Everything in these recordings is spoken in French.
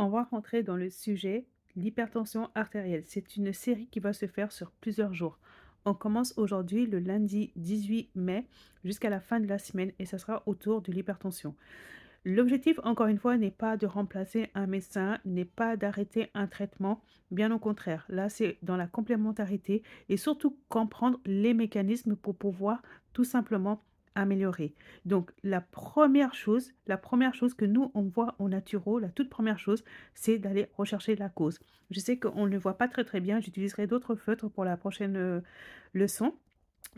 On va rentrer dans le sujet, l'hypertension artérielle. C'est une série qui va se faire sur plusieurs jours. On commence aujourd'hui le lundi 18 mai jusqu'à la fin de la semaine et ça sera autour de l'hypertension. L'objectif, encore une fois, n'est pas de remplacer un médecin, n'est pas d'arrêter un traitement, bien au contraire. Là, c'est dans la complémentarité et surtout comprendre les mécanismes pour pouvoir tout simplement améliorer. Donc, la première chose que nous, on voit en naturo, la toute première chose, c'est d'aller rechercher la cause. Je sais qu'on ne le voit pas très très bien, j'utiliserai d'autres feutres pour la prochaine leçon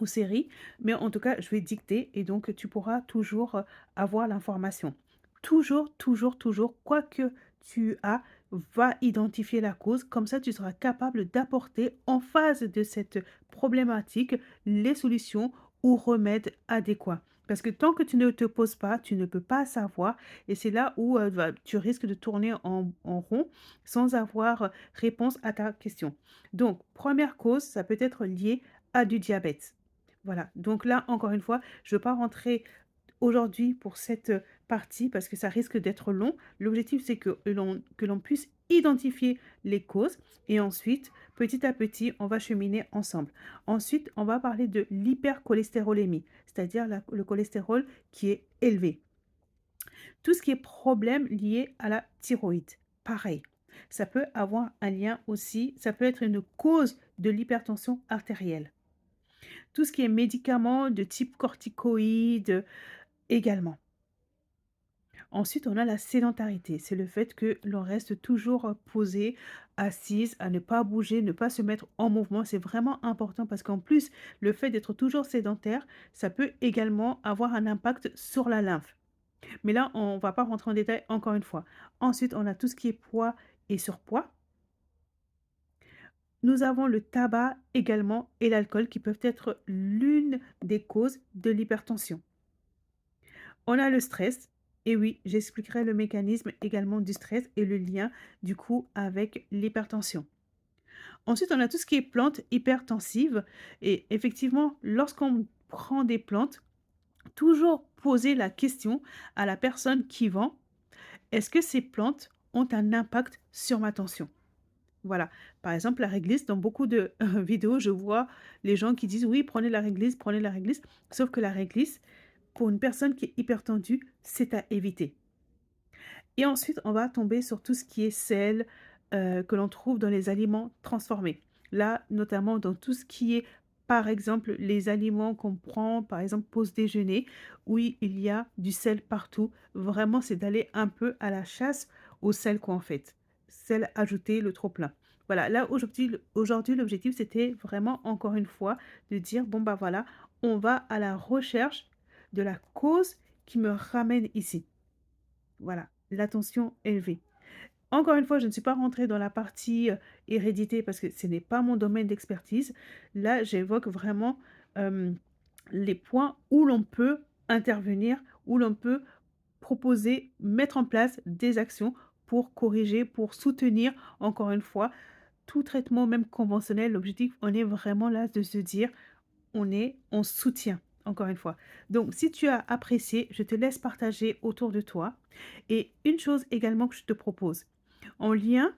ou série, mais en tout cas, je vais dicter et donc tu pourras toujours avoir l'information. Toujours, toujours, toujours, quoi que tu as, va identifier la cause. Comme ça, tu seras capable d'apporter en phase de cette problématique les solutions ou remèdes adéquats. Parce que tant que tu ne te poses pas, tu ne peux pas savoir. Et c'est là où tu risques de tourner en rond sans avoir réponse à ta question. Donc, première cause, ça peut être lié à du diabète. Voilà, donc là, encore une fois, je ne veux pas rentrer aujourd'hui pour cette partie parce que ça risque d'être long. L'objectif, c'est que l'on puisse identifier les causes et ensuite, petit à petit, on va cheminer ensemble. Ensuite, on va parler de l'hypercholestérolémie, c'est-à-dire le cholestérol qui est élevé. Tout ce qui est problème lié à la thyroïde, pareil. Ça peut avoir un lien aussi, ça peut être une cause de l'hypertension artérielle. Tout ce qui est médicaments de type corticoïdes également. Ensuite, on a la sédentarité. C'est le fait que l'on reste toujours posé, assise, à ne pas bouger, ne pas se mettre en mouvement. C'est vraiment important parce qu'en plus, le fait d'être toujours sédentaire, ça peut également avoir un impact sur la lymphe. Mais là, on ne va pas rentrer en détail encore une fois. Ensuite, on a tout ce qui est poids et surpoids. Nous avons le tabac également et l'alcool qui peuvent être l'une des causes de l'hypertension. On a le stress. Et oui, j'expliquerai le mécanisme également du stress et le lien du coup avec l'hypertension. Ensuite, on a tout ce qui est plantes hypertensives. Et effectivement, lorsqu'on prend des plantes, toujours poser la question à la personne qui vend, est-ce que ces plantes ont un impact sur ma tension? Voilà. Par exemple, la réglisse, dans beaucoup de vidéos, je vois les gens qui disent: «Oui, prenez la réglisse». Sauf que la réglisse, pour une personne qui est hypertendue, c'est à éviter. Et ensuite, on va tomber sur tout ce qui est sel, que l'on trouve dans les aliments transformés. Là, notamment dans tout ce qui est, par exemple, les aliments qu'on prend, par exemple, pause déjeuner, où il y a du sel partout. Vraiment, c'est d'aller un peu à la chasse au sel quoi, en fait. Sel ajouté, le trop plein. Voilà, là, aujourd'hui, l'objectif, c'était vraiment, encore une fois, de dire: «Bon, bah, voilà, on va à la recherche de la cause qui me ramène ici». Voilà, la tension élevée. Encore une fois, je ne suis pas rentrée dans la partie, hérédité parce que ce n'est pas mon domaine d'expertise. Là, j'évoque vraiment, hem, les points où l'on peut intervenir, où l'on peut proposer, mettre en place des actions pour corriger, pour soutenir, encore une fois, tout traitement, même conventionnel. L'objectif, on est vraiment là de se dire: on soutient, encore une fois. Donc si tu as apprécié, je te laisse partager autour de toi et une chose également que je te propose, en lien,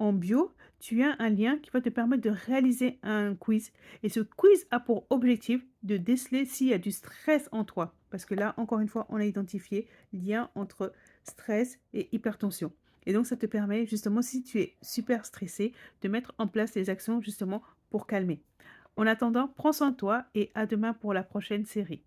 en bio, tu as un lien qui va te permettre de réaliser un quiz et ce quiz a pour objectif de déceler s'il y a du stress en toi. Parce que là, encore une fois, on a identifié lien entre stress et hypertension. Et donc, ça te permet justement, si tu es super stressé, de mettre en place les actions justement pour calmer. En attendant, prends soin de toi et à demain pour la prochaine série.